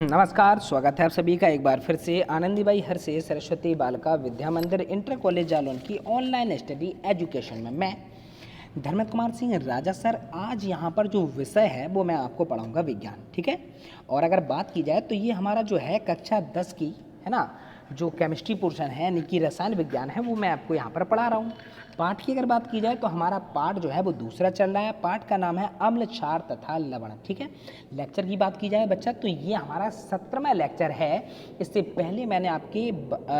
नमस्कार, स्वागत है आप सभी का एक बार फिर से आनंदीबाई हरसे सरस्वती बालिका विद्या मंदिर इंटर कॉलेज जालौन की ऑनलाइन स्टडी एजुकेशन में मैं धर्मेंद्र कुमार सिंह राजा सर आज यहाँ पर जो विषय है वो मैं आपको पढ़ाऊँगा विज्ञान। ठीक है, और अगर बात की जाए तो ये हमारा जो है कक्षा 10 की है ना, जो केमिस्ट्री पोर्शन है यानी कि रसायन विज्ञान है वो मैं आपको यहाँ पर पढ़ा रहा हूँ। पाठ की अगर बात की जाए तो हमारा पाठ जो है वो दूसरा चल रहा है। पाठ का नाम है अम्ल क्षार तथा लवण। ठीक है, लेक्चर की बात की जाए बच्चा तो ये हमारा 17वां लेक्चर है। इससे पहले मैंने आपके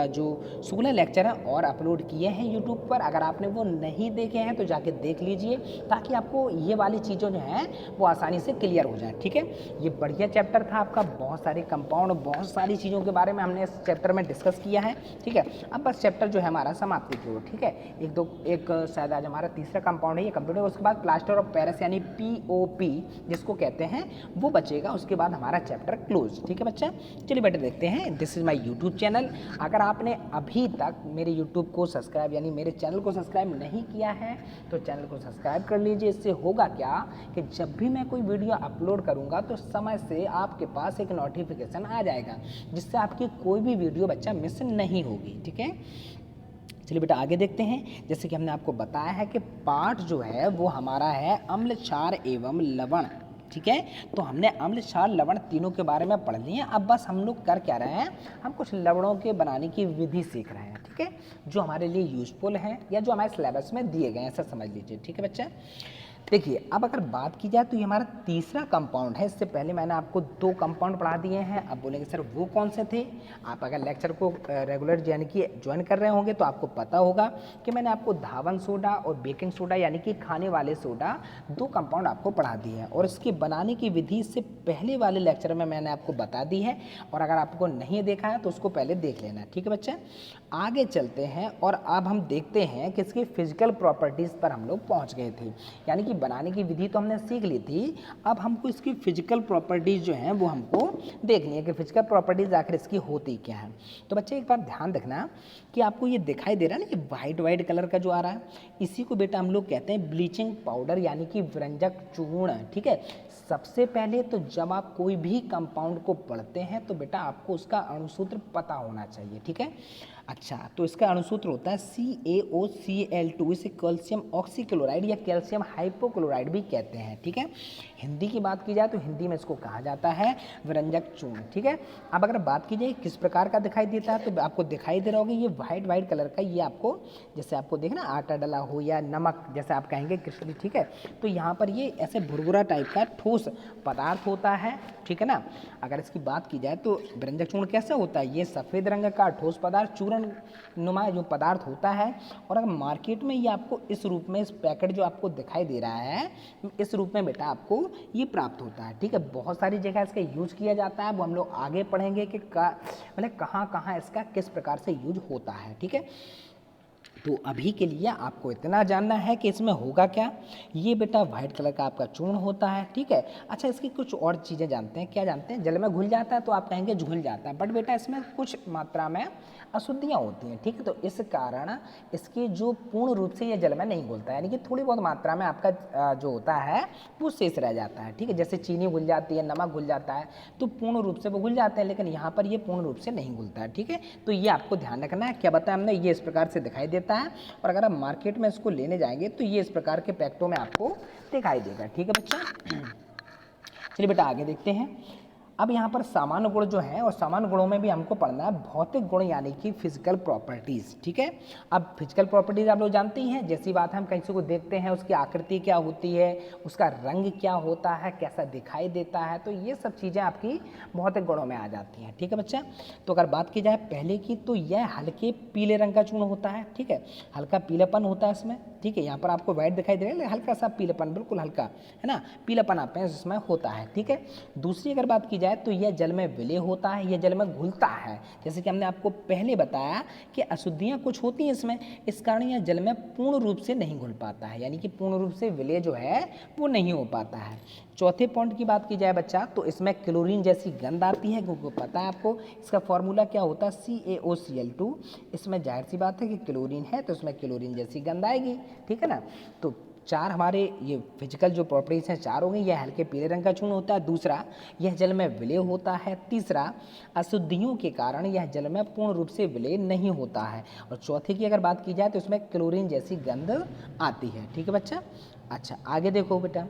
जो 16 लेक्चर हैं और अपलोड किए हैं यूट्यूब पर। अगर आपने वो नहीं देखे हैं तो जाके देख लीजिए ताकि आपको ये वाली चीज़ें जो हैं वो आसानी से क्लियर हो जाए। ठीक है, ये बढ़िया चैप्टर था आपका, बहुत सारे कंपाउंड बहुत सारी चीज़ों के बारे में हमने इस चैप्टर में डिस्कस किया है। ठीक है, अब बस चैप्टर जो है हमारा समाप्ति की ओर। ठीक है, एक शायद आज हमारा तीसरा कंपाउंड है ये कंप्लीट होगा, उसके बाद प्लास्टर ऑफ पेरिस यानी POP जिसको कहते हैं वो बचेगा, उसके बाद हमारा चैप्टर क्लोज। ठीक है बच्चा, चलिए बेटे देखते हैं। This is my YouTube channel. अगर आपने अभी तक मेरे यूट्यूब को सब्सक्राइब यानी मेरे चैनल को सब्सक्राइब नहीं किया है तो चैनल को सब्सक्राइब कर लीजिए। इससे होगा क्या कि जब भी मैं कोई वीडियो अपलोड करूँगा तो समय से आपके पास एक नोटिफिकेशन आ जाएगा जिससे आपकी कोई भी वीडियो बच्चा मिस नहीं होगी। ठीक है, चलिए बेटा आगे देखते हैं। जैसे कि हमने आपको बताया है कि पाठ जो है वो हमारा है अम्ल क्षार एवं लवण। ठीक है, तो हमने अम्ल क्षार लवण तीनों के बारे में पढ़ लिए। अब बस हम लोग कर क्या रहे हैं, हम कुछ लवणों के बनाने की विधि सीख रहे हैं। ठीक है, जो हमारे लिए यूजफुल हैं या जो हमारे सिलेबस में दिए गए हैं ऐसा समझ लीजिए। ठीक है बच्चा, देखिए अब अगर बात की जाए तो ये हमारा तीसरा कंपाउंड है। इससे पहले मैंने आपको 2 कंपाउंड पढ़ा दिए हैं। अब बोलेंगे सर वो कौन से थे। आप अगर लेक्चर को रेगुलर यानी कि ज्वाइन कर रहे होंगे तो आपको पता होगा कि मैंने आपको धावन सोडा और बेकिंग सोडा यानी कि खाने वाले सोडा 2 कंपाउंड आपको पढ़ा दिए हैं और इसकी बनाने की विधि इससे पहले वाले लेक्चर में मैंने आपको बता दी है। और अगर आपको नहीं देखा है तो उसको पहले देख लेना। ठीक है बच्चा, आगे चलते हैं और अब हम देखते हैं कि इसकी फिजिकल प्रॉपर्टीज़ पर हम लोग पहुँच गए थे। यानी कि बनाने की विधि तो हमने सीख ली थी, अब हमको इसकी फिजिकल प्रॉपर्टीज़ जो हैं वो हमको देखनी है कि फिजिकल प्रॉपर्टीज़ आखिर इसकी होती क्या है। तो बच्चे एक बार ध्यान रखना कि आपको ये दिखाई दे रहा है ना, ये वाइट वाइट कलर का जो आ रहा है इसी को बेटा हम लोग कहते हैं ब्लीचिंग पाउडर यानी कि व्यंजक चूर्ण। ठीक है, सबसे पहले तो जब आप कोई भी कंपाउंड को पढ़ते हैं तो बेटा आपको उसका अणुसूत्र पता होना चाहिए। ठीक है, अच्छा तो इसका अणुसूत्र होता है CaOCl2। इसे कैल्शियम ऑक्सीक्लोराइड या कैल्शियम हाइपोक्लोराइड भी कहते हैं। ठीक है, हिंदी की बात की जाए तो हिंदी में इसको कहा जाता है व्यंजक चूर्ण। ठीक है, अब अगर बात की जाए किस प्रकार का दिखाई देता है तो आपको दिखाई दे रहा होगा ये वाइट वाइट कलर का, ये आपको जैसे आपको देखना आटा डला हो या नमक जैसे आप कहेंगे कृष्ण। ठीक है, तो यहाँ पर ये ऐसे भुरभुरा टाइप का ठोस पदार्थ होता है। ठीक है ना, अगर इसकी बात की जाए तो व्यंजक चूर्ण कैसा होता है, ये सफ़ेद रंग का ठोस पदार्थ चूर्ण नुमा जो पदार्थ होता है। और अगर मार्केट में ये आपको इस रूप में, इस पैकेट जो आपको दिखाई दे रहा है इस रूप में बेटा आपको ये प्राप्त होता है। ठीक है, बहुत सारी जगह इसका यूज किया जाता है, वो हम लोग आगे पढ़ेंगे कि मतलब कहाँ कहाँ इसका किस प्रकार से यूज होता है। ठीक है, तो अभी के लिए आपको इतना जानना है कि इसमें होगा क्या। ये बेटा वाइट कलर का आपका चूर्ण होता है। ठीक है, अच्छा इसकी कुछ और चीज़ें जानते हैं। क्या जानते हैं, जल में घुल जाता है तो आप कहेंगे घुल जाता है, बट बेटा इसमें कुछ मात्रा में अशुद्धियाँ होती हैं। ठीक है, तो इस कारण इसकी जो पूर्ण रूप से ये जल में नहीं घुलता है, यानी कि थोड़ी बहुत मात्रा में आपका जो होता है वो शेष रह जाता है। ठीक है, जैसे चीनी घुल जाती है, नमक घुल जाता है, तो पूर्ण रूप से वो घुल जाते हैं, लेकिन यहाँ पर ये पूर्ण रूप से नहीं घुलता है। ठीक है, तो ये आपको ध्यान रखना है। क्या बताया हमने, ये इस प्रकार से दिखाई देता है और अगर आप मार्केट में इसको लेने जाएंगे तो ये इस प्रकार के पैकेटों में आपको दिखाई देगा। ठीक है बच्चा, चलिए बेटा आगे देखते हैं। अब यहाँ पर सामान्य गुण जो है और सामान्य गुणों में भी हमको पढ़ना है भौतिक गुण यानी कि फिजिकल प्रॉपर्टीज़। ठीक है, अब फिजिकल प्रॉपर्टीज़ आप लोग जानते ही हैं, जैसी बात है हम किसी को देखते हैं उसकी आकृति क्या होती है, उसका रंग क्या होता है, कैसा दिखाई देता है, तो ये सब चीज़ें आपकी भौतिक गुणों में आ जाती हैं। ठीक है बच्चा, तो अगर बात की जाए पहले की तो यह हल्के पीले रंग का चूर्ण होता है। ठीक है, हल्का पीलापन होता है इसमें। ठीक है, यहाँ पर आपको वाइट दिखाई दे रहा है, हल्का सा पीलापन, बिल्कुल हल्का है ना, पीलापन आप इसमें होता है। ठीक है, दूसरी अगर बात की जाए तो यह जल में विलय होता है, यह जल में घुलता है। जैसे कि हमने आपको पहले बताया कि अशुद्धियाँ कुछ होती हैं इसमें, इस कारण यह जल में पूर्ण रूप से नहीं घुल पाता है, यानी कि पूर्ण रूप से विलय जो है वो नहीं हो पाता है। चौथे पॉइंट की बात की जाए बच्चा तो इसमें क्लोरीन जैसी गंध आती है, क्योंकि पता है आपको इसका फॉर्मूला क्या होता है CaOCl2। इसमें जाहिर सी बात है कि क्लोरीन है तो इसमें क्लोरीन जैसी गंध आएगी। ठीक है ना, तो चार हमारे ये फिजिकल जो प्रॉपर्टीज़ हैं चार हो गई। यह हल्के पीले रंग का चूर्ण होता है। दूसरा, यह जल में विलय होता है। तीसरा, अशुद्धियों के कारण यह जल में पूर्ण रूप से विलय नहीं होता है। और चौथे की अगर बात की जाए तो इसमें क्लोरीन जैसी गंध आती है। ठीक है बच्चा। अच्छा, आगे देखो बेटा,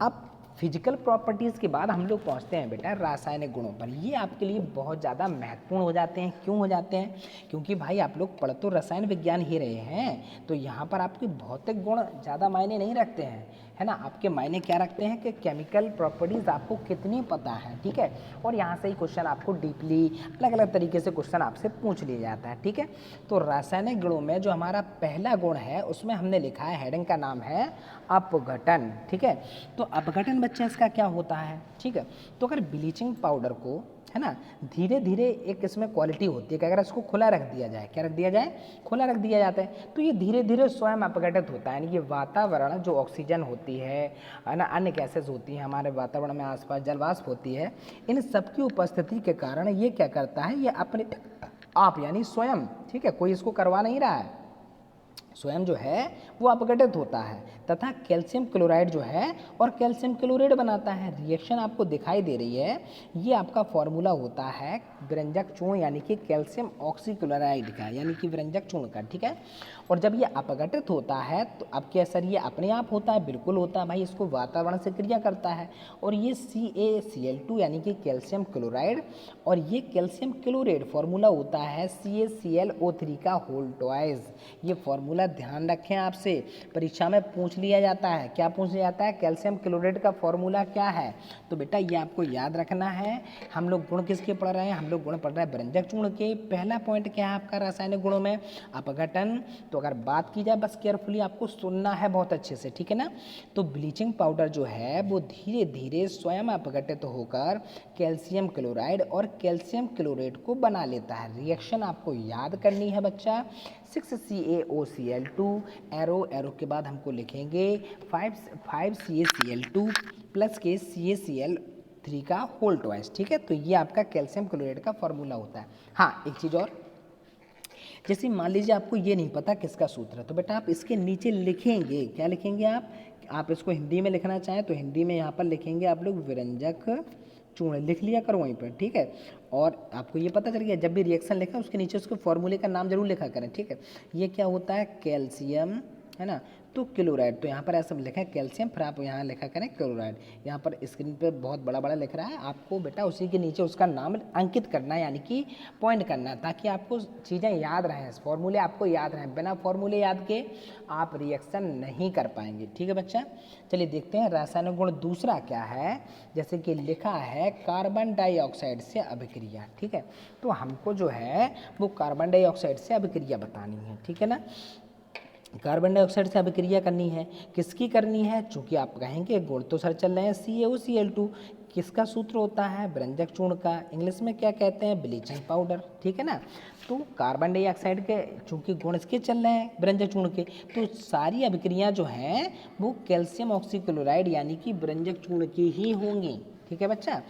अब फिजिकल प्रॉपर्टीज़ के बाद हम लोग पहुंचते हैं बेटा रासायनिक गुणों पर। ये आपके लिए बहुत ज़्यादा महत्वपूर्ण हो जाते हैं। क्यों हो जाते हैं? क्योंकि भाई आप लोग पढ़ तो रसायन विज्ञान ही रहे हैं, तो यहाँ पर आपके भौतिक गुण ज़्यादा मायने नहीं रखते हैं, है ना। आपके मायने क्या रखते हैं कि केमिकल प्रॉपर्टीज़ आपको कितनी पता है। ठीक है, और यहाँ से ही क्वेश्चन आपको डीपली अलग अलग तरीके से क्वेश्चन आपसे पूछ लिया जाता है। ठीक है, तो रासायनिक गुणों में जो हमारा पहला गुण है उसमें हमने लिखा है, हेडिंग का नाम है अपघटन। ठीक है, तो अपघटन बच्चे इसका क्या होता है? ठीक है, तो अगर ब्लीचिंग पाउडर को, है ना, धीरे धीरे एक इसमें क्वालिटी होती है कि अगर इसको खुला रख दिया जाए, क्या रख दिया जाए? खुला रख दिया जाता है, तो ये धीरे धीरे स्वयं अपघटित होता है। यानी कि वातावरण जो ऑक्सीजन होती है ना, अन्य गैसेज होती हैं हमारे वातावरण में, आसपास जलवाष्प होती है, इन सबकी उपस्थिति के कारण ये क्या करता है, ये अपने आप यानी स्वयं, ठीक है, कोई इसको करवा नहीं रहा है, स्वयं जो है वो अपघटित होता है तथा कैल्शियम क्लोराइड जो है और कैल्शियम क्लोराइड बनाता है। रिएक्शन आपको दिखाई दे रही है, ये आपका फॉर्मूला होता है व्यंजक चूर्ण यानी कि कैल्शियम ऑक्सीक्लोराइड का, यानी कि व्यंजक चूर्ण का। ठीक है, और जब ये अपघटित होता है तो अब क्या असर, ये अपने आप होता है? बिल्कुल होता है भाई, इसको वातावरण से क्रिया करता है और ये CaCl2 यानी कि कैल्शियम क्लोराइड, और ये कैल्शियम क्लोराइड फॉर्मूला होता है CaClO3 का होल ट्वाइस। ये फॉर्मूला ध्यान रखें, आपसे परीक्षा में पूछ लिया जाता है। क्या पूछ लिया जाता है? कैल्शियम क्लोराइड का फॉर्मूला क्या है? तो बेटा ये आपको याद रखना है। हम लोग गुण किसके पढ़ रहे हैं? हम लोग गुण पढ़ रहे हैं व्यंजक चूर्ण के। पहला पॉइंट क्या है आपका रासायनिक गुणों में? अपघटन। तो अगर बात की जाए, बस केयरफुली आपको सुनना है बहुत अच्छे से, ठीक है ना। तो ब्लीचिंग पाउडर जो है वो धीरे धीरे स्वयं अपघटित होकर कैल्शियम क्लोराइड और कैल्शियम क्लोरेट को बना लेता है। रिएक्शन आपको याद करनी है बच्चा, 6CaOCl2, एरो के बाद हमको लिखेंगे 5CaCl2 प्लस के CaCl3 का होल ट्वाइस। ठीक है, तो ये आपका कैल्शियम क्लोराइड का फॉर्मूला होता है। हाँ, एक चीज़ और, जैसे मान लीजिए आपको ये नहीं पता किसका सूत्र है, तो बेटा आप इसके नीचे लिखेंगे, क्या लिखेंगे आप इसको हिंदी में लिखना चाहें तो हिंदी में यहाँ पर लिखेंगे आप लोग व्यंजक चूर्ण, लिख लिया करो वहीं पर। ठीक है, और आपको ये पता चल गया, जब भी रिएक्शन लिखा उसके नीचे उसके फॉर्मूले का नाम जरूर लिखा करें। ठीक है, ये क्या होता है? कैल्शियम, है ना, तो क्लोराइड, तो यहाँ पर ऐसा लिखा है कैल्शियम, फिर आप यहाँ लिखा करें क्लोराइड। यहाँ पर स्क्रीन पे बहुत बड़ा बड़ा लिख रहा है, आपको बेटा उसी के नीचे उसका नाम अंकित करना है, यानी कि पॉइंट करना है, ताकि आपको चीज़ें याद रहें, फॉर्मूले आपको याद रहें। बिना फॉर्मूले याद के आप रिएक्शन नहीं कर पाएंगे। ठीक है बच्चा, चलिए देखते हैं रासायनिक गुण दूसरा क्या है। जैसे कि लिखा है कार्बन डाइऑक्साइड से अभिक्रिया। ठीक है, तो हमको जो है वो कार्बन डाइऑक्साइड से अभिक्रिया बतानी है। ठीक है ना, कार्बन डाइऑक्साइड से अभिक्रिया करनी है, किसकी करनी है? चूंकि आप कहेंगे गुण तो सर चल रहे हैं CaOCl2, किसका सूत्र होता है? व्यंजक चूर्ण का। इंग्लिश में क्या कहते हैं? Bleaching powder. ठीक है ना, तो कार्बन डाइऑक्साइड के चूंकि गुण इसके चल रहे हैं व्यंजक चूर्ण के, तो सारी अभिक्रियाएं जो हैं वो कैल्शियम ऑक्सीक्लोराइड यानी कि व्यंजक चूर्ण की ही होंगी। ठीक है बच्चा,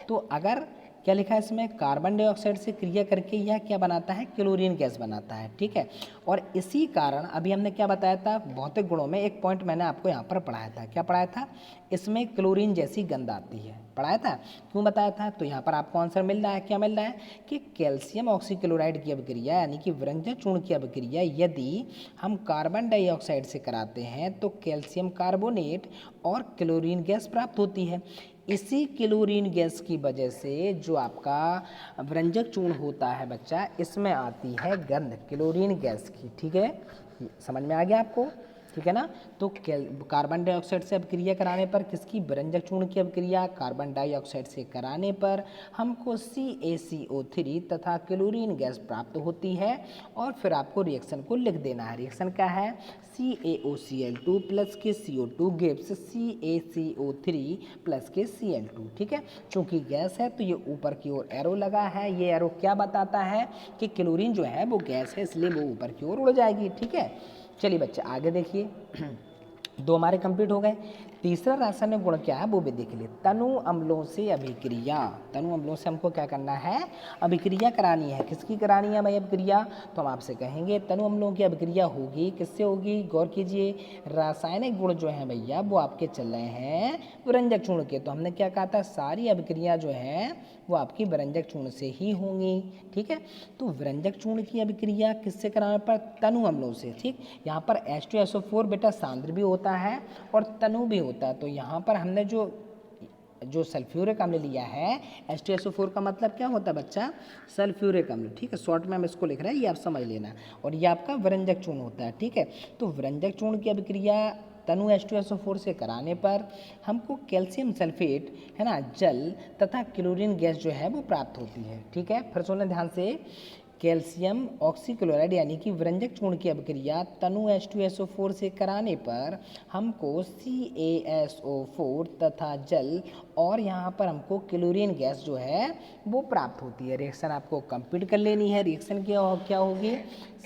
तो अगर क्या लिखा है इसमें? कार्बन डाइऑक्साइड से क्रिया करके यह क्या बनाता है? क्लोरीन गैस बनाता है। ठीक है, और इसी कारण अभी हमने क्या बताया था भौतिक गुणों में, एक पॉइंट मैंने आपको यहाँ पर पढ़ाया था। क्या पढ़ाया था? इसमें क्लोरीन जैसी गंध आती है, पढ़ाया था। क्यों बताया था? तो यहाँ पर आपको आंसर मिल रहा है, क्या मिल रहा है कि कैल्शियम ऑक्सीक्लोराइड की अभिक्रिया यानी कि व्यंजक चूर्ण की अभिक्रिया यदि हम कार्बन डाइऑक्साइड से कराते हैं तो कैल्शियम कार्बोनेट और क्लोरीन गैस प्राप्त होती है। इसी क्लोरीन गैस की वजह से जो आपका व्यंजक चूर्ण होता है बच्चा, इसमें आती है गंध क्लोरीन गैस की। ठीक है, समझ में आ गया आपको? ठीक है ना, तो कार्बन डाइऑक्साइड से अभिक्रिया कराने पर किसकी? व्यंजक चूर्ण की अभिक्रिया कार्बन डाइऑक्साइड से कराने पर हमको CaCO3 तथा क्लोरीन गैस प्राप्त होती है। और फिर आपको रिएक्शन को लिख देना है। रिएक्शन क्या है? CaOCl2 प्लस के CO2 गिव्स CaCO3 प्लस के Cl2। ठीक है, चूंकि गैस है तो ये ऊपर की ओर एरो लगा है, ये एरो क्या बताता है कि क्लोरीन जो है वो गैस है, इसलिए वो ऊपर की ओर उड़ जाएगी। ठीक है, चलिए बच्चे आगे देखिए, दो हमारे कंप्लीट हो गए। तीसरा रासायनिक गुण क्या है वो भी देख ले, तनु अम्लों से अभिक्रिया। तनु अम्लों से हमको क्या करना है, अभिक्रिया करानी है। किसकी करानी है भाई अभिक्रिया, तो हम आपसे कहेंगे तनु अम्लों की अभिक्रिया होगी किससे होगी, गौर कीजिए, रासायनिक गुण जो हैं भैया वो आपके चल रहे हैं विरंजक चूर्ण के। तो हमने क्या कहा था, सारी अभिक्रिया जो है वो आपकी विरंजक चूर्ण से ही होंगी। ठीक है, तो विरंजक चूर्ण की अभिक्रिया किससे कराने पर, तनु अम्लों से। ठीक, यहाँ पर H2SO4 बेटा सांद्र भी होता है और तनु भी होता है। तो यहाँ पर हमने जो सल्फ्यूरिक अम्ल लिया है, H2SO4 का मतलब क्या होता है बच्चा, सल्फ्यूरिक अम्ल। ठीक है, शॉर्ट में हम इसको लिख रहे हैं, ये आप समझ लेना। और ये आपका विरंजक चूर्ण होता है। ठीक है, तो विरंजक चूर्ण की अभिक्रिया तनु H2SO4 से कराने पर हमको कैल्शियम सल्फेट है ना, जल तथा क्लोरीन गैस जो है वो प्राप्त होती है। ठीक है, फिर सुनना ध्यान से, कैल्शियम ऑक्सीक्लोराइड यानी कि विरंजक चूर्ण की अभिक्रिया तनु H2SO4 से कराने पर हमको CaSO4 तथा जल और यहाँ पर हमको क्लोरीन गैस जो है वो प्राप्त होती है। रिएक्शन आपको कंप्लीट कर लेनी है। रिएक्शन क्या होगी,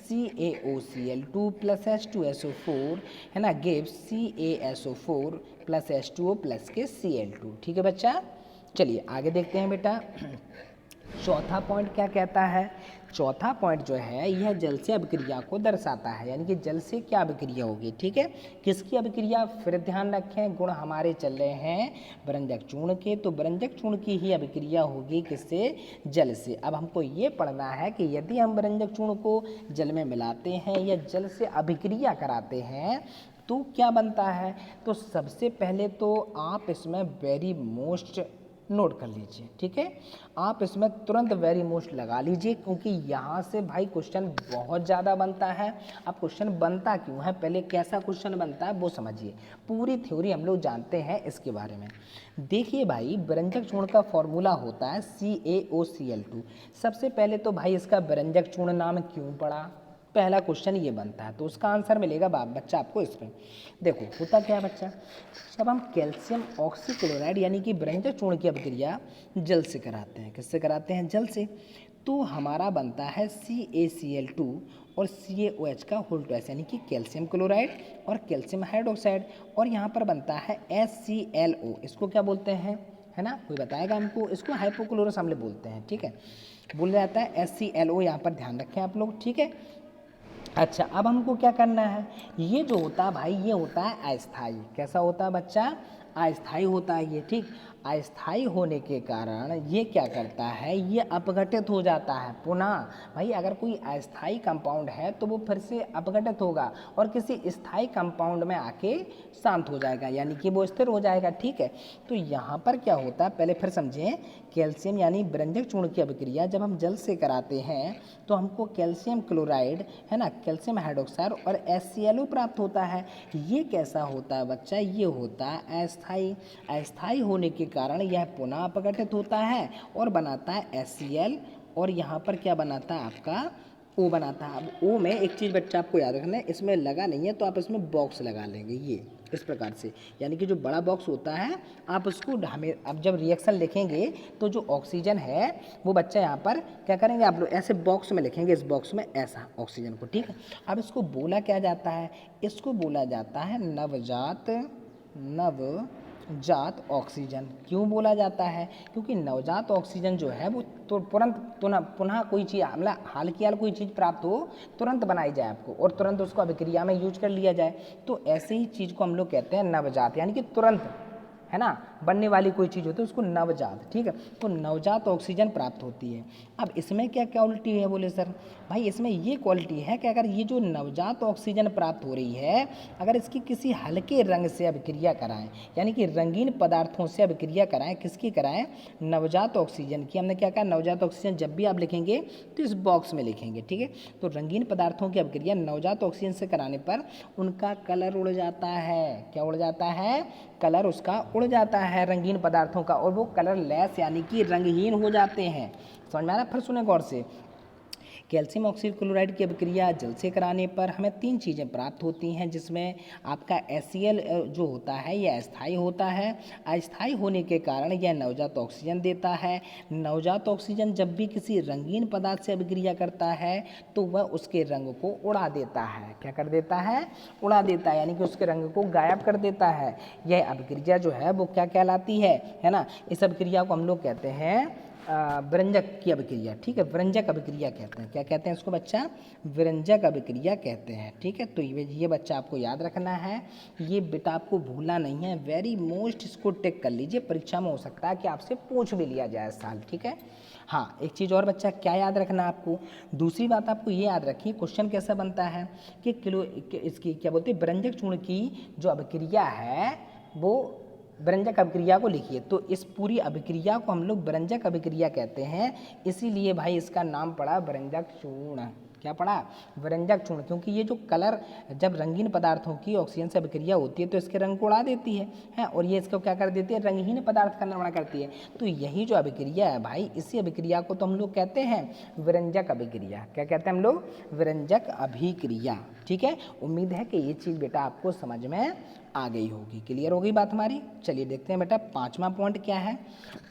CaOCl2 प्लस H2SO4 है ना, gives CaSO4 plus H2O plus के Cl2। ठीक है बच्चा, चलिए आगे देखते हैं बेटा। चौथा पॉइंट क्या कहता है, चौथा पॉइंट जो है यह जल से अभिक्रिया को दर्शाता है, यानी कि जल से क्या अभिक्रिया होगी। ठीक है, किसकी अभिक्रिया, फिर ध्यान रखें गुण हमारे चल रहे हैं विरंजक चूर्ण के, तो विरंजक चूर्ण की ही अभिक्रिया होगी किससे, जल से। अब हमको ये पढ़ना है कि यदि हम विरंजक चूर्ण को जल में मिलाते हैं या जल से अभिक्रिया कराते हैं तो क्या बनता है। तो सबसे पहले तो आप इसमें वेरी मोस्ट नोट कर लीजिए। ठीक है, आप इसमें तुरंत वेरी मोस्ट लगा लीजिए, क्योंकि यहाँ से भाई क्वेश्चन बहुत ज़्यादा बनता है। अब क्वेश्चन बनता क्यों है, पहले कैसा क्वेश्चन बनता है वो समझिए। पूरी थ्योरी हम लोग जानते हैं इसके बारे में। देखिए भाई, विरंजक चूर्ण का फॉर्मूला होता है CaOCl2। सबसे पहले तो भाई इसका विरंजक चूर्ण नाम क्यों पड़ा, पहला क्वेश्चन ये बनता है, तो उसका आंसर मिलेगा बच्चा आपको इसमें। देखो होता क्या है बच्चा, जब हम कैल्शियम ऑक्सीक्लोराइड यानी कि विरंजक चूर्ण की अभिक्रिया जल से कराते हैं, किससे कराते हैं, जल से, तो हमारा बनता है CaCl2 और CaOH का होल ट्वाइस यानी कि कैल्शियम क्लोराइड और कैल्शियम हाइड्रोक्साइड, और यहाँ पर बनता है HClO। इसको क्या बोलते हैं, है ना, कोई बताएगा हमको, इसको हाइपोक्लोरस अम्ल बोलते हैं। ठीक है, बोला जाता है HClO, यहाँ पर ध्यान रखें आप लोग। ठीक है, अच्छा अब हमको क्या करना है, ये जो होता है भाई ये होता है अस्थाई। कैसा होता है बच्चा, अस्थाई होता है ये। ठीक, अस्थाई होने के कारण ये क्या करता है, ये अपघटित हो जाता है पुनः। भाई अगर कोई अस्थाई कंपाउंड है तो वो फिर से अपघटित होगा और किसी स्थायी कंपाउंड में आके शांत हो जाएगा, यानी कि वो स्थिर हो जाएगा। ठीक है, तो यहाँ पर क्या होता है, पहले फिर समझें, कैल्शियम यानी विरंजक चूर्ण की अभिक्रिया जब हम जल से कराते हैं तो हमको कैल्शियम क्लोराइड है ना, कैल्शियम हाइड्रोक्साइड और HClO प्राप्त होता है। ये कैसा होता है बच्चा, ये होता है अस्थाई। अस्थाई होने के कारण यह पुनः अपघटित होता है और बनाता है HCl, और यहाँ पर क्या बनाता है आपका O बनाता है। अब O में एक चीज़ बच्चा आपको याद रखना है, इसमें लगा नहीं है तो आप इसमें बॉक्स लगा लेंगे ये इस प्रकार से, यानी कि जो बड़ा बॉक्स होता है आप उसको हमें, अब जब रिएक्शन लिखेंगे तो जो ऑक्सीजन है वो बच्चा यहाँ पर क्या करेंगे, आप लोग ऐसे बॉक्स में लिखेंगे, इस बॉक्स में ऐसा ऑक्सीजन को। ठीक है, अब इसको बोला क्या जाता है, इसको बोला जाता है नवजात ऑक्सीजन। क्यों बोला जाता है, क्योंकि नवजात ऑक्सीजन जो है वो तो पुनः कोई चीज़, मतलब हाल की हाल कोई चीज़ प्राप्त हो, तुरंत बनाई जाए आपको और तुरंत उसको अभिक्रिया में यूज कर लिया जाए, तो ऐसे ही चीज़ को हम लोग कहते हैं नवजात, यानी कि तुरंत, है ना, बनने वाली कोई चीज़ होती है उसको नवजात। ठीक है, तो नवजात ऑक्सीजन प्राप्त होती है। अब इसमें क्या क्वालिटी है, बोले सर भाई इसमें ये क्वालिटी है कि अगर ये जो नवजात ऑक्सीजन प्राप्त हो रही है, अगर इसकी किसी हल्के रंग से अभिक्रिया कराएं, यानी कि रंगीन पदार्थों से अभिक्रिया कराएं, किसकी कराएं, नवजात ऑक्सीजन की। हमने क्या कहा, नवजात ऑक्सीजन जब भी आप लिखेंगे तो इस बॉक्स में लिखेंगे। ठीक है, तो रंगीन पदार्थों की अभिक्रिया नवजात ऑक्सीजन से कराने पर उनका कलर उड़ जाता है। क्या उड़ जाता है, कलर उसका उड़ जाता है रंगीन पदार्थों का, और वो कलरलेस यानी कि रंगहीन हो जाते हैं। समझ में आ रहा है, फिर सुने गौर से, कैल्शियम ऑक्सीड क्लोराइड की अभिक्रिया जल से कराने पर हमें 3 चीज़ें प्राप्त होती हैं, जिसमें आपका HCl जो होता है यह अस्थायी होता है। अस्थायी होने के कारण यह नवजात ऑक्सीजन देता है। नवजात ऑक्सीजन जब भी किसी रंगीन पदार्थ से अभिक्रिया करता है तो वह उसके रंग को उड़ा देता है। क्या कर देता है? उड़ा देता है, यानी कि उसके रंग को गायब कर देता है। यह अभिक्रिया जो है वो क्या कहलाती है ना? इस अभिक्रिया को हम लोग कहते हैं विरंजक की अभिक्रिया। ठीक है, विरंजक अभिक्रिया कहते हैं। क्या कहते हैं इसको बच्चा? विरंजक अभिक्रिया कहते हैं। ठीक है, तो ये बच्चा आपको याद रखना है, ये बेटा आपको भूलना नहीं है। वेरी मोस्ट, इसको टिक कर लीजिए, परीक्षा में हो सकता है कि आपसे पूछ भी लिया जाए इस साल। ठीक है, हाँ, एक चीज़ और बच्चा क्या याद रखना है आपको, दूसरी बात आपको ये याद रखिए, क्वेश्चन कैसा बनता है कि इसकी क्या बोलते हैं, विरंजक चूर्ण की जो अभिक्रिया है वो विरंजक अभिक्रिया को लिखिए। तो इस पूरी अभिक्रिया को हम लोग विरंजक अभिक्रिया कहते हैं, इसीलिए भाई इसका नाम पड़ा विरंजक चूर्ण। क्या पड़ा? विरंजक चूर्ण, क्योंकि ये जो कलर जब रंगीन पदार्थों की ऑक्सीजन से अभिक्रिया होती है तो इसके रंग को उड़ा देती है और ये इसको क्या कर देती है? रंगहीन पदार्थ का निर्माण करती है। तो यही जो अभिक्रिया है भाई, इसी अभिक्रिया को तो हम लोग कहते हैं विरंजक अभिक्रिया। क्या कहते हैं हम लोग? विरंजक अभिक्रिया। ठीक है, उम्मीद है कि ये चीज़ बेटा आपको समझ में आ गई होगी, क्लियर हो गई बात हमारी। चलिए देखते हैं बेटा 5वां पॉइंट क्या है।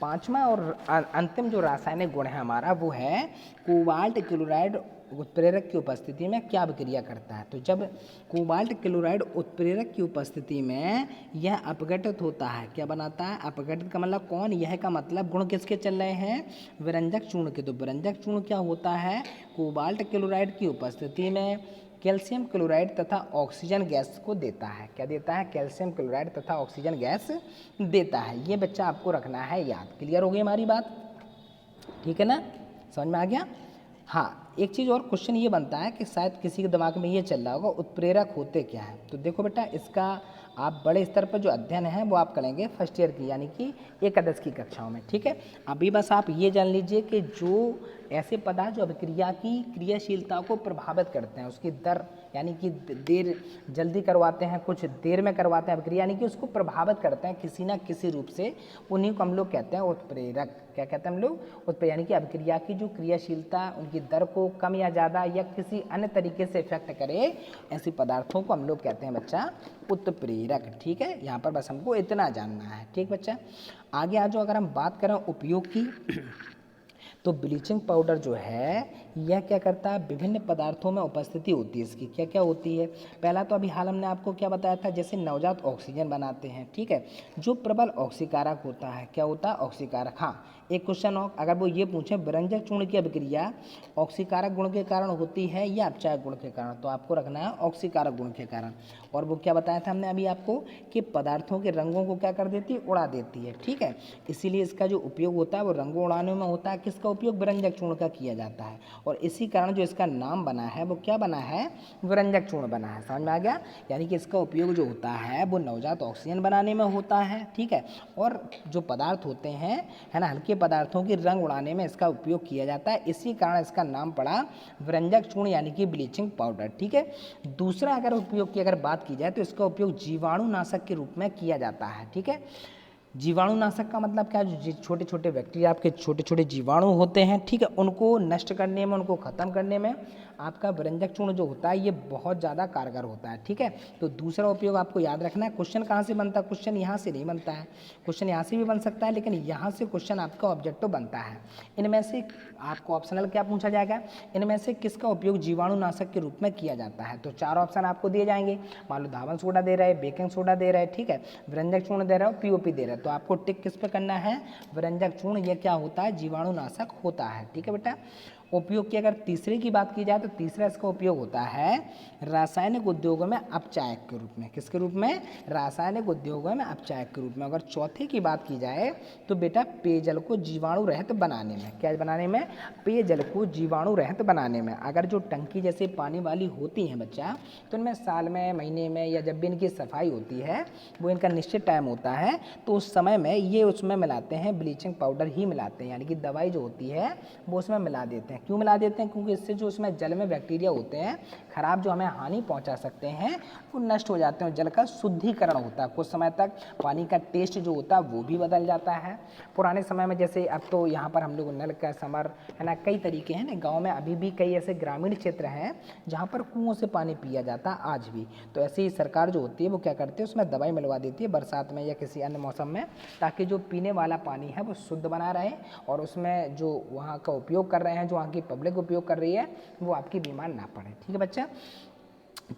5वां और अंतिम जो रासायनिक गुण है हमारा वो है कोबाल्ट क्लोराइड उत्प्रेरक की उपस्थिति में क्या अभिक्रिया करता है। तो जब कोबाल्ट क्लोराइड उत्प्रेरक की उपस्थिति में यह अपघटित होता है, क्या बनाता है? अपघटित का मतलब कौन? यह का मतलब गुण किसके चल रहे हैं? विरंजक चूर्ण के। तो विरंजक चूर्ण क्या होता है? कोबाल्ट क्लोराइड की उपस्थिति में कैल्शियम क्लोराइड तथा ऑक्सीजन गैस को देता है। क्या देता है? कैल्शियम क्लोराइड तथा ऑक्सीजन गैस देता है। ये बच्चा आपको रखना है याद। क्लियर हो गई हमारी बात? ठीक है ना, समझ में आ गया? हाँ, एक चीज़ और क्वेश्चन ये बनता है कि शायद किसी के दिमाग में ये चल रहा होगा, उत्प्रेरक होते क्या है। तो देखो बेटा, इसका आप बड़े स्तर पर जो अध्ययन है वो आप करेंगे फर्स्ट ईयर की, यानी कि एकादश की कक्षाओं में। ठीक है, अभी बस आप ये जान लीजिए कि जो ऐसे पदार्थ जो अभिक्रिया की क्रियाशीलता को प्रभावित करते हैं, उसकी दर यानी कि देर जल्दी करवाते हैं, कुछ देर में करवाते हैं अभिक्रिया, यानी कि उसको प्रभावित करते हैं किसी ना किसी रूप से, उन्हीं को हम लोग कहते हैं उत्प्रेरक। क्या कहते हैं हम लोग? उत्प्रेरक, यानी कि अभिक्रिया की जो क्रियाशीलता, उनकी दर को कम या ज़्यादा या किसी अन्य तरीके से इफेक्ट करे, ऐसी पदार्थों को हम लोग कहते हैं बच्चा उत्प्रेरक। ठीक है, यहाँ पर बस हमको इतना जानना है। ठीक बच्चा, आगे आ जाओ। अगर हम बात करें उपयोग की तो ब्लीचिंग पाउडर जो है यह क्या करता है? विभिन्न पदार्थों में उपस्थिति होती है इसकी। क्या क्या होती है? पहला तो अभी हाल हमने आपको क्या बताया था, जैसे नवजात ऑक्सीजन बनाते हैं। ठीक है, जो प्रबल ऑक्सीकारक होता है। क्या होता है? ऑक्सीकारक। हाँ, एक क्वेश्चन और, अगर वो ये पूछे विरंजक चूर्ण की अभिक्रिया ऑक्सीकारक गुण के कारण होती है या अपचायक गुण के कारण, तो आपको रखना है ऑक्सीकारक गुण के कारण। और वो क्या बताया था हमने अभी आपको कि पदार्थों के रंगों को क्या कर देती है? उड़ा देती है। ठीक है, इसीलिए इसका जो उपयोग होता है वो रंगों उड़ाने में होता है। किसका उपयोग? विरंजक चूर्ण का किया जाता है, और इसी कारण जो इसका नाम बना है वो क्या बना है? विरंजक चूर्ण बना है। समझ में आ गया? यानी कि इसका उपयोग जो होता है वो नवजात ऑक्सीजन बनाने में होता है। ठीक है, और जो पदार्थ होते हैं है ना, हल्के पदार्थों के रंग उड़ाने में इसका उपयोग किया जाता है, इसी कारण इसका नाम पड़ा विरंजक चूर्ण यानी कि ब्लीचिंग पाउडर। ठीक है, दूसरा अगर उपयोग की अगर बात की जाए तो इसका उपयोग जीवाणुनाशक के रूप में किया जाता है। ठीक है, जीवाणुनाशक का मतलब क्या? जो छोटे छोटे बैक्टीरिया, आपके छोटे छोटे जीवाणु होते हैं, ठीक है, उनको नष्ट करने में, उनको ख़त्म करने में आपका विरंजक चूर्ण जो होता है ये बहुत ज़्यादा कारगर होता है। ठीक है, तो दूसरा उपयोग आपको याद रखना है। क्वेश्चन कहाँ से बनता है? क्वेश्चन यहाँ से नहीं बनता है, क्वेश्चन यहाँ से भी बन सकता है, लेकिन यहाँ से क्वेश्चन आपका ऑब्जेक्टिव बनता है। इनमें से आपको ऑप्शनल क्या पूछा जाएगा? इनमें से किसका उपयोग जीवाणुनाशक के रूप में किया जाता है? तो 4 ऑप्शन आपको दिए जाएंगे। मान लो धावन सोडा दे रहा है, बेकिंग सोडा दे रहा है, ठीक है, विरंजक चूर्ण दे रहा है, पीओपी दे रहा है, तो आपको टिक किस पे करना है? विरंजक चूर्ण। ये क्या होता है? जीवाणुनाशक होता है। ठीक है बेटा, उपयोग की अगर तीसरे की बात की जाए तो तीसरा इसका उपयोग होता है रासायनिक उद्योगों में अपचायक के रूप में। किसके रूप में? रासायनिक उद्योगों में अपचायक के रूप में। अगर चौथे की बात की जाए तो बेटा पेयजल को जीवाणु रहित बनाने में। क्या बनाने में? पेयजल को जीवाणु रहित बनाने में। अगर जो टंकी जैसे पानी वाली होती हैं बच्चा, तो इनमें साल में, महीने में या जब भी इनकी सफाई होती है, वो इनका निश्चित टाइम होता है, तो उस समय में ये उसमें मिलाते हैं ब्लीचिंग पाउडर ही मिलाते हैं, यानी कि दवाई जो होती है वो उसमें मिला देते हैं। हैं। क्यों मिला देते हैं? क्योंकि इससे जो उसमें जल में बैक्टीरिया होते हैं खराब, जो हमें हानि पहुंचा सकते हैं, वो नष्ट हो जाते हैं। जल का शुद्धिकरण होता है। कुछ समय तक पानी का टेस्ट जो होता है वो भी बदल जाता है। पुराने समय में जैसे अब तो यहाँ पर हम लोग नल का समर है ना, कई तरीके हैं ना, गाँव में अभी भी कई ऐसे ग्रामीण क्षेत्र हैं जहाँ पर कुओं से पानी पिया जाता है आज भी। तो ऐसे ही सरकार जो होती है वो क्या करती है, उसमें दवाई मिलवा देती है बरसात में या किसी अन्य मौसम में, ताकि जो पीने वाला पानी है वो शुद्ध बना रहे और उसमें जो वहाँ का उपयोग कर रहे हैं, जो वहाँ की पब्लिक उपयोग कर रही है, वो आपकी बीमार ना पड़े। ठीक है बच्चा,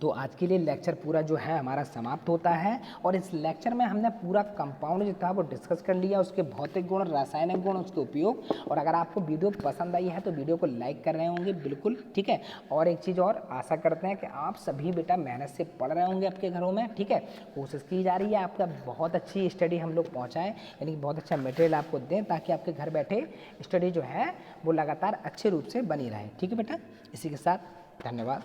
तो आज के लिए लेक्चर पूरा जो है हमारा समाप्त होता है। और इस लेक्चर में हमने पूरा कंपाउंड जो था वो डिस्कस कर लिया, उसके भौतिक गुण, रासायनिक गुण, उसके उपयोग। और अगर आपको वीडियो पसंद आई है तो वीडियो को लाइक कर रहे होंगे बिल्कुल, ठीक है। और एक चीज़ और आशा करते हैं कि आप सभी बेटा मेहनत से पढ़ रहे होंगे आपके घरों में, ठीक है। कोशिश की जा रही है आपका बहुत अच्छी स्टडी हम लोग पहुँचाएँ, यानी कि बहुत अच्छा मटेरियल आपको दें, ताकि आपके घर बैठे स्टडी जो है वो लगातार अच्छे रूप से बनी रहे। ठीक है बेटा, इसी के साथ धन्यवाद।